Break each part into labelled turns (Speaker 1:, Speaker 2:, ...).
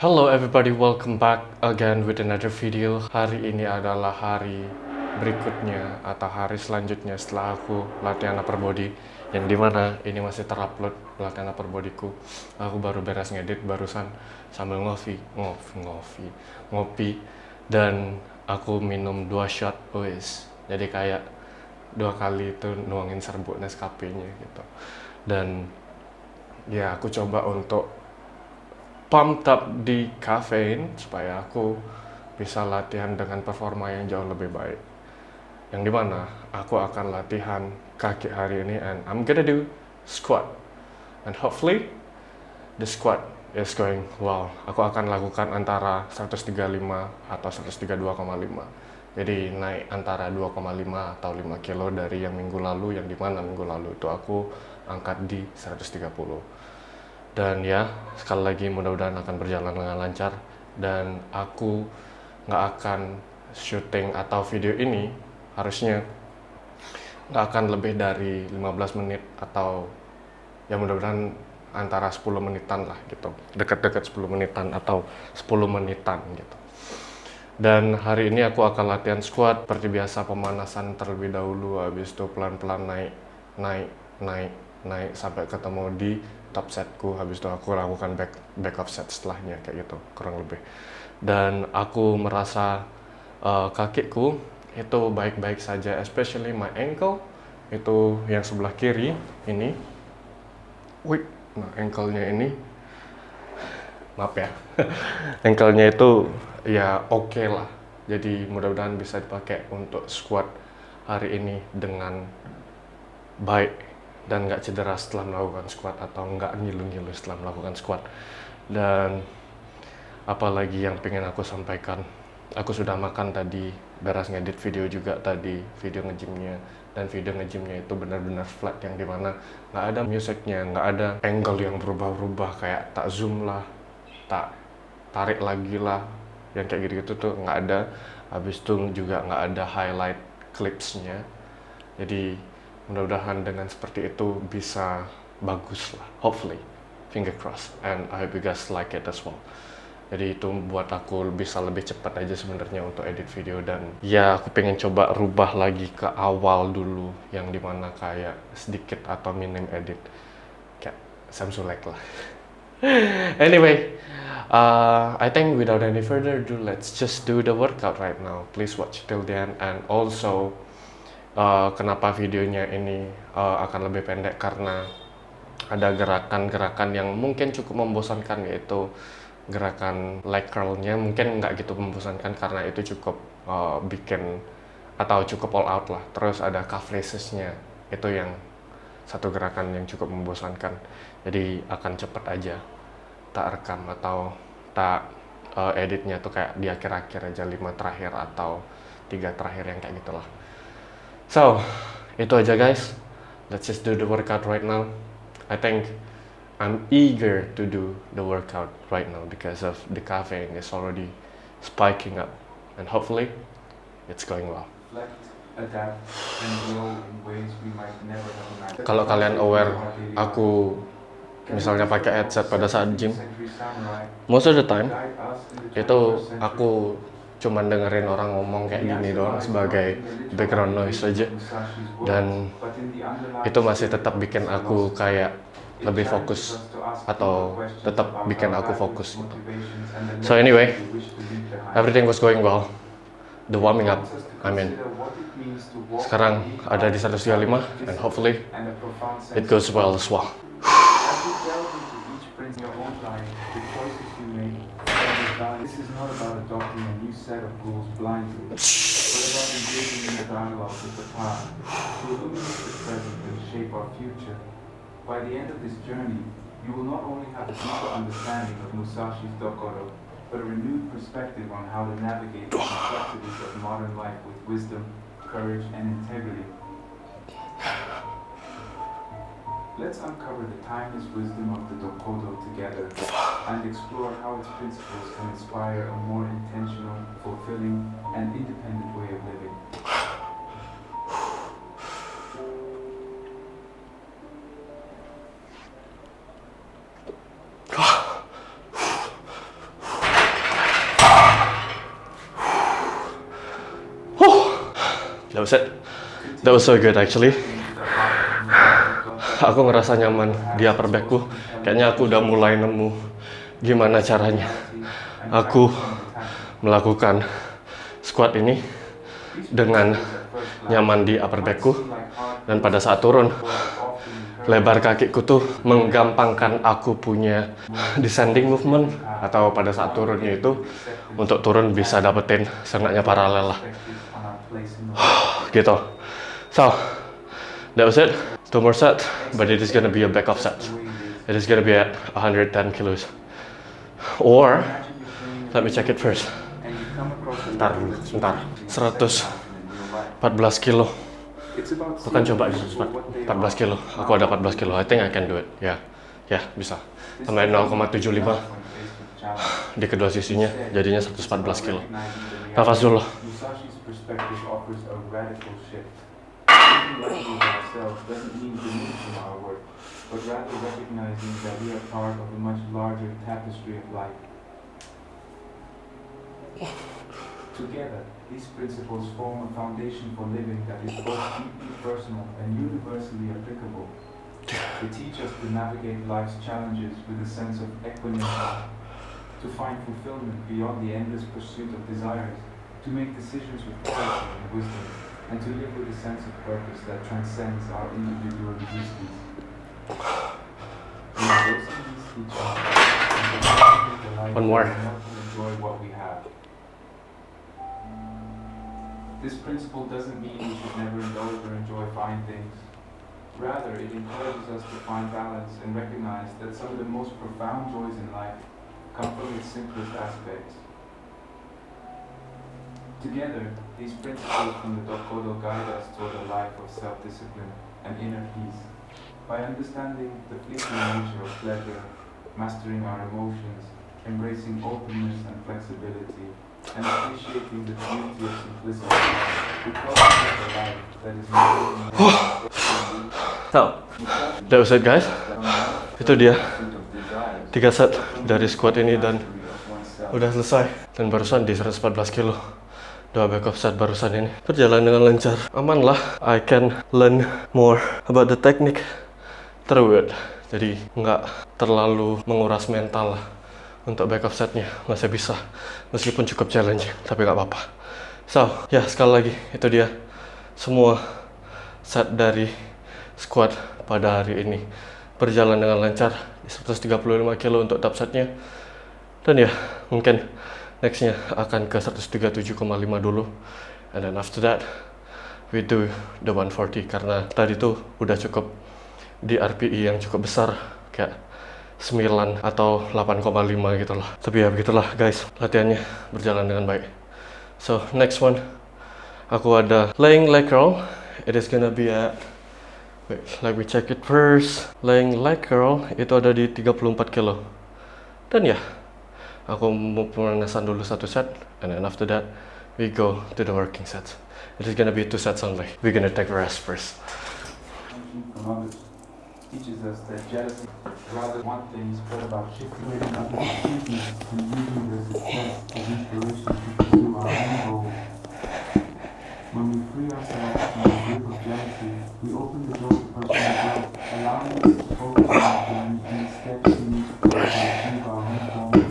Speaker 1: Hello everybody, welcome back again with another video. Hari ini adalah hari berikutnya atau hari selanjutnya setelah aku latihan upper body, yang dimana ini masih terupload latihan upper bodyku. Aku baru beres ngedit barusan sambil ngopi dan aku minum 2 shot wis. Jadi kayak 2 kali itu nuangin serbuk Nescafe-nya gitu. Dan ya aku coba untuk pumped up di kafein supaya aku bisa latihan dengan performa yang jauh lebih baik. Yang dimana aku akan latihan kaki hari ini and I'm gonna do squat. And hopefully the squat is going well. Aku akan lakukan antara 135 atau 132,5. Jadi naik antara 2,5 atau 5 kilo dari yang minggu lalu, yang dimana minggu lalu itu aku angkat di 130. Dan ya, sekali lagi mudah-mudahan akan berjalan dengan lancar. Dan aku nggak akan syuting atau video ini harusnya nggak akan lebih dari 15 menit atau ya mudah-mudahan antara 10 menitan lah gitu. Dekat-dekat 10 menitan atau 10 menitan gitu. Dan hari ini aku akan latihan squat seperti biasa, pemanasan terlebih dahulu, habis itu pelan-pelan naik sampai ketemu di top setku. Habis itu aku lakukan back of set setelahnya kayak gitu kurang lebih. Dan aku merasa kakiku itu baik-baik saja, especially my ankle itu yang sebelah kiri ini. Nah ankle-nya ini, maaf ya, ankle-nya itu ya oke lah. Jadi mudah-mudahan bisa dipakai untuk squat hari ini dengan baik dan nggak cedera setelah melakukan squat atau nggak ngilu-ngilu setelah melakukan squat. Dan apalagi yang pengen aku sampaikan, aku sudah makan tadi, beres ngedit video juga tadi, video ngejimnya. Dan video ngejimnya itu benar-benar flat, yang dimana nggak ada musiknya, nggak ada angle yang berubah-ubah kayak tak zoom lah, tak tarik lagi lah, yang kayak gitu-gitu tuh nggak ada. Habis itu juga nggak ada highlight clipsnya. Jadi mudah-mudahan dengan seperti itu bisa bagus lah, hopefully, finger cross, and I hope you guys like it as well. Jadi itu buat aku bisa lebih cepat aja sebenarnya untuk edit video. Dan ya aku pengen coba rubah lagi ke awal dulu, yang dimana kayak sedikit atau minim edit kayak Samsulek lah. Anyway, I think without any further ado, let's just do the workout right now. Please watch till the end. And also kenapa videonya ini akan lebih pendek, karena ada gerakan-gerakan yang mungkin cukup membosankan, yaitu gerakan leg curl-nya mungkin nggak gitu membosankan karena itu cukup bikin atau cukup all out lah. Terus ada calf raises-nya, itu yang satu gerakan yang cukup membosankan. Jadi akan cepet aja tak rekam atau tak editnya tuh kayak di akhir-akhir aja, 5 terakhir atau 3 terakhir, yang kayak gitulah. So, itu aja guys. Let's just do the workout right now. I think I'm eager to do the workout right now because of the caffeine is already spiking up, and hopefully it's going well. Kalau kalian aware, aku misalnya pakai headset pada saat gym, most of the time itu aku cuman dengerin orang ngomong kayak gini doang sebagai background noise aja, dan itu masih tetap bikin aku kayak lebih fokus atau tetap bikin aku fokus gitu. So anyway, everything was going well. The warming up, I mean, sekarang ada di 135 and hopefully it goes well as well. This is not about adopting a new set of rules blindly, but about engaging in a dialogue with the past to illuminate the present and shape our future. By the end of this journey, you will not only have a deeper understanding of Musashi's Dokoro, but a renewed perspective on how to navigate the complexities of modern life with wisdom, courage, and integrity. Let's uncover the timeless wisdom of the Dokodo together and explore how its principles can inspire a more intentional, fulfilling, and independent way of living. that was it. That was so good actually. Aku ngerasa nyaman di upper backku. Kayaknya aku udah mulai nemu gimana caranya aku melakukan squat ini dengan nyaman di upper backku. Dan pada saat turun, lebar kakiku tuh menggampangkan aku punya descending movement, atau pada saat turunnya itu untuk turun bisa dapetin sengatnya paralel lah. Gitu. So, that was it. 2 more set, but it is gonna be a back off set. It is gonna be at 110 kilos. Or, let me check it first. Sebentar. 114 kilo. Aku kan coba 14 kilo. Aku ada 14 kilo. I think I can do it. Ya, bisa. Tambahin 0,75 di kedua sisinya, jadinya 114 kilo. Nafas dulu. Doesn't mean diminishing our work, but rather recognizing that we are part of a much larger tapestry of life. Together, these principles form a foundation for living that is both deeply personal and universally applicable. They teach us to navigate life's challenges with a sense of equanimity, to find fulfillment beyond the endless pursuit of desires, to make decisions with clarity and wisdom, and to live with a sense of purpose that transcends our individual existence. One more. Enjoy what we have. This principle doesn't mean we should never indulge or enjoy fine things. Rather, it encourages us to find balance and recognize that some of the most profound joys in life come from its simplest aspects. Together, these principles from the Dokodo guide us toward a life of self-discipline and inner peace. By understanding the fleeting nature of pleasure, mastering our emotions, embracing openness and flexibility, and appreciating the beauty of simplicity, we cultivate a life that is more. So, that was it guys. Itu dia 3 set dari squat ini dan udah selesai. Dan barusan di 114 kilo. 2 back off set barusan ini berjalan dengan lancar, aman lah. I can learn more about the technique through it, jadi nggak terlalu menguras mental lah untuk back off setnya. Masih bisa, meskipun cukup challenging, tapi nggak apa-apa. So, ya sekali lagi itu dia semua set dari squat pada hari ini berjalan dengan lancar di 135 kilo untuk top setnya. Dan ya mungkin nextnya akan ke 137,5 dulu, and then after that we do the 140 karena tadi tuh udah cukup di RPE yang cukup besar kayak 9 atau 8,5 gitu lah. Tapi ya begitulah guys, latihannya berjalan dengan baik. So next one aku ada laying leg curl. It is gonna be at, wait, let me check it first. Laying leg curl itu ada di 34 kilo. Dan ya aku mau pemanasan dulu 1 set, and then after that we go to the working sets. It is gonna be 2 sets only. We're gonna take a rest first. From others teaches us that jealousy, rather one thing, is spread about shifting others' achievements and using their success as inspiration to pursue our own goals. When we free ourselves from the grip of jealousy, we open the door to personal growth, allowing us to focus on the steps we need to take to achieve our own goals.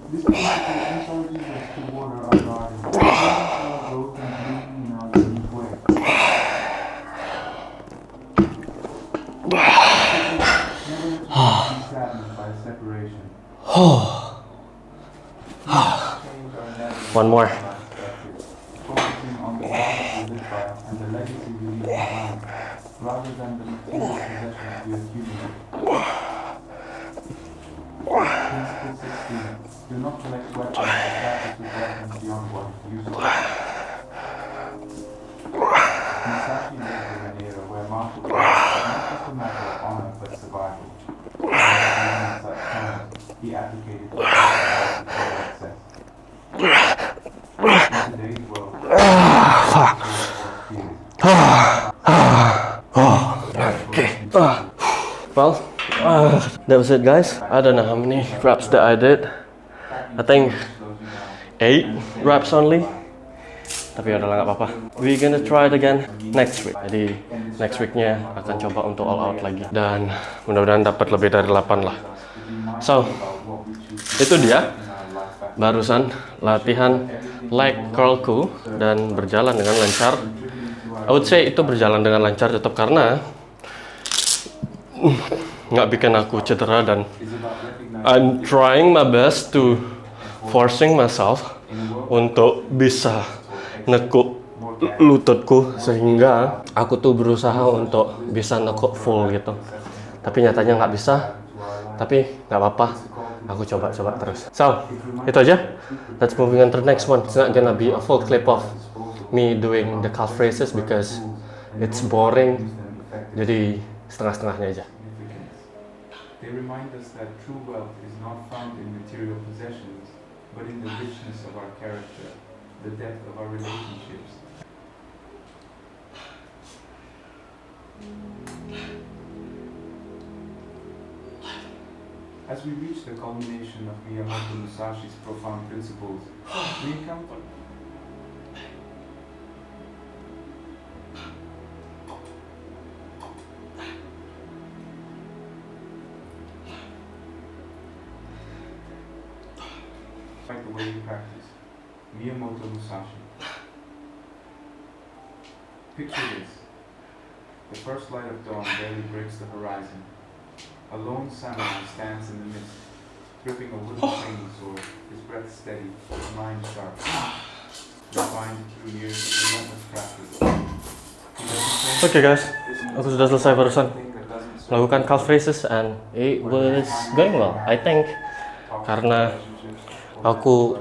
Speaker 1: This principle encourages us to water our garden, our growth and bloom in our unique way. Never to be saddened by separation. One more. Focusing on the values we live by and the legacy we leave behind, rather than the material possessions we accumulate. Principle 16. Do not collect weapons or practice with weapons beyond what is useful. Musashi lived in an era where martial arts was not just a matter of honor but survival. In such times, he advocated for success. In today's world, okay. Well, that was it guys. I don't know how many reps that I did. I think 8 reps only. Tapi udahlah nggak apa-apa. We gonna try it again next week. Jadi next weeknya akan coba untuk all out lagi. Dan mudah-mudahan dapat lebih dari 8 lah. So, itu dia barusan latihan leg curlku dan berjalan dengan lancar. I would say itu berjalan dengan lancar tetap karena nggak bikin aku cedera dan I'm trying my best to forcing myself untuk bisa nekuk lututku sehingga aku tuh berusaha untuk bisa nekuk full gitu. Tapi nyatanya nggak bisa. Tapi nggak apa-apa. Aku coba-coba terus. So, itu aja. Let's moving on to the next one. It's not gonna be a full clip of me doing the calf raises because it's boring. Jadi setengah-setengahnya aja.
Speaker 2: They remind us that true wealth is not found in material possessions, but in the richness of our character, the depth of our relationships. As we reach the culmination of Miyamoto Musashi's profound principles, we encounter like the way you practice. Miyamoto Musashi. Picture this. The first light of dawn barely breaks the horizon. A lone samurai stands in the mist, gripping a wooden flaming sword, his breath steady, his mind sharp. Refined through years of relentless practice.
Speaker 1: Oke guys, aku sudah selesai barusan melakukan calf raises and it was going well. I think karena aku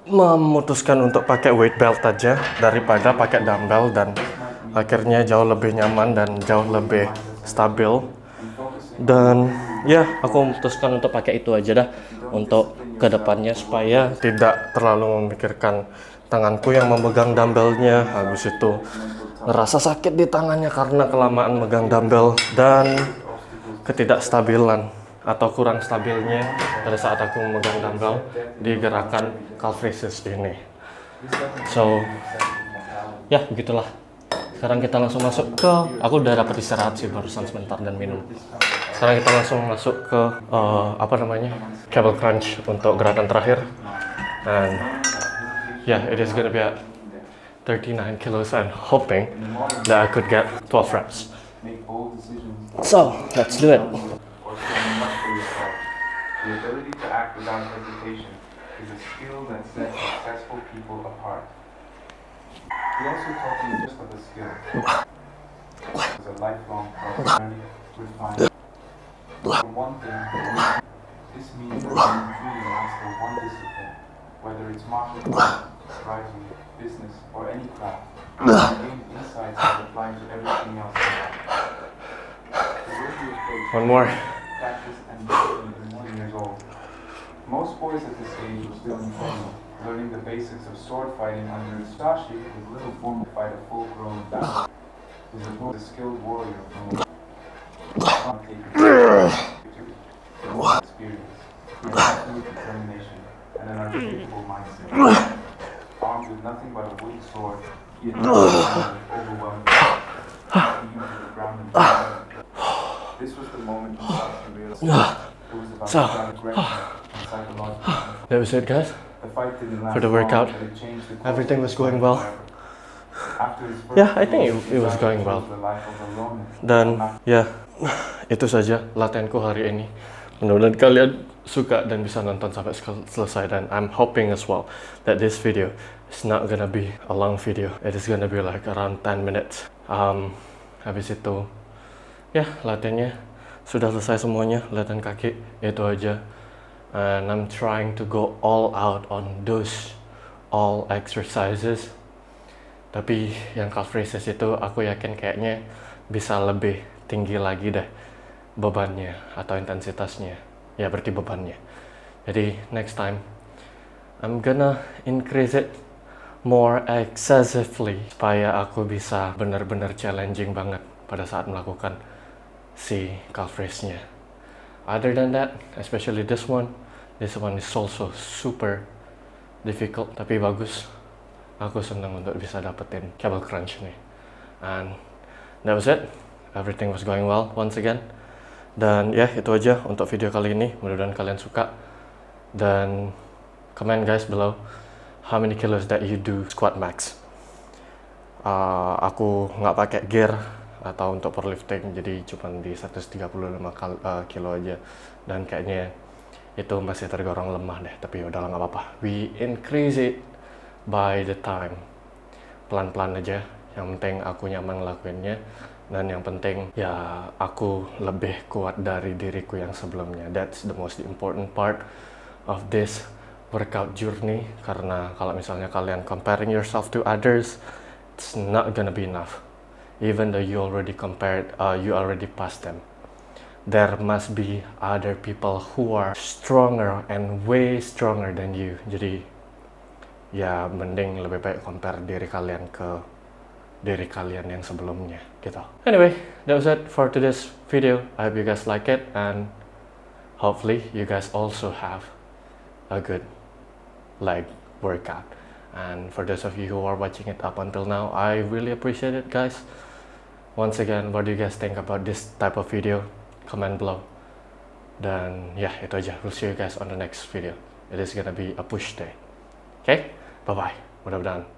Speaker 1: memutuskan untuk pakai weight belt aja daripada pakai dumbbell dan akhirnya jauh lebih nyaman dan jauh lebih stabil. Dan ya, aku memutuskan untuk pakai itu aja dah untuk kedepannya supaya tidak terlalu memikirkan tanganku yang memegang dumbbellnya. Habis itu ngerasa sakit di tangannya karena kelamaan megang dumbbell dan ketidakstabilan atau kurang stabilnya pada saat aku memegang dumbbell di gerakan calf raises ini. So, ya begitulah. Sekarang kita langsung masuk ke, aku udah dapat istirahat sih barusan sebentar dan minum. Sekarang kita langsung masuk ke cable crunch untuk gerakan terakhir. And yeah, it is gonna be at 39 kilos and hoping that I could get 12 reps. So let's do it.
Speaker 2: The ability to act without hesitation is a skill that sets successful people apart. We also taught you just of a skill. It's a lifelong journey, refined. For one thing, this means that you truly master one discipline, whether it's martial arts, writing, business, or any craft. Gain insights that apply to everything else in life. The way you approach
Speaker 1: One more.
Speaker 2: practice and discipline is 1 years old. Most boys at this age are still in training, learning the basics of sword fighting under Musashi with little form to fight a full-grown battle. He is a skilled warrior from experience, absolute determination, and an unshakable mindset. Armed with nothing but a wooden sword, he had overwhelmed the ground and this was the moment Musashi realized it was about to aggression and psychological control.
Speaker 1: That was it, guys.
Speaker 2: The fight didn't last
Speaker 1: For the workout.
Speaker 2: long, but it changed the course
Speaker 1: Everything
Speaker 2: of
Speaker 1: was
Speaker 2: his
Speaker 1: going
Speaker 2: life
Speaker 1: well.
Speaker 2: forever. After his first
Speaker 1: Yeah, I think
Speaker 2: duel,
Speaker 1: it was
Speaker 2: Musashi
Speaker 1: going
Speaker 2: chose
Speaker 1: well.
Speaker 2: the life of aloneness.
Speaker 1: Dan ya, itu saja latihanku hari ini. Mudah-mudahan kalian suka dan bisa nonton sampai selesai. Dan I'm hoping as well that this video is not gonna be a long video. It is gonna be like around 10 minutes. Habis itu, ya latihannya sudah selesai semuanya. Latihan kaki itu aja. And I'm trying to go all out on those all exercises. Tapi yang calf raises itu aku yakin kayaknya bisa lebih tinggi lagi deh bebannya atau intensitasnya. Ya berarti bebannya. Jadi next time I'm gonna increase it more excessively supaya aku bisa benar-benar challenging banget pada saat melakukan si calf raise-nya. Other than that, especially this one is also super difficult tapi bagus. aku senang untuk bisa dapetin cable crunch nih. And that was it. Everything was going well once again. Dan ya itu aja untuk video kali ini. Mudah-mudahan kalian suka. Dan comment guys below how many kilos that you do squat max. Aku nggak pakai gear atau untuk powerlifting, jadi cuma di 135 kilo aja. Dan kayaknya itu masih tergolong lemah deh. Tapi udahlah nggak apa-apa. We increase it by the time. Pelan-pelan aja. Yang penting aku nyaman ngelakuinnya. Dan yang penting ya aku lebih kuat dari diriku yang sebelumnya. That's the most important part of this workout journey. Karena kalau misalnya kalian comparing yourself to others, it's not gonna be enough. Even though you already compared, you already passed them. There must be other people who are stronger and way stronger than you. Jadi ya mending lebih baik compare diri kalian ke diri kalian yang sebelumnya gitu. Anyway, that was it for today's video. I hope you guys like it, and hopefully you guys also have a good leg workout. And for those of you who are watching it up until now, I really appreciate it guys. Once again, what do you guys think about this type of video? Comment below. Dan ya itu aja. We'll see you guys on the next video. It is gonna be a push day. Okay, bye bye. Mudah-mudahan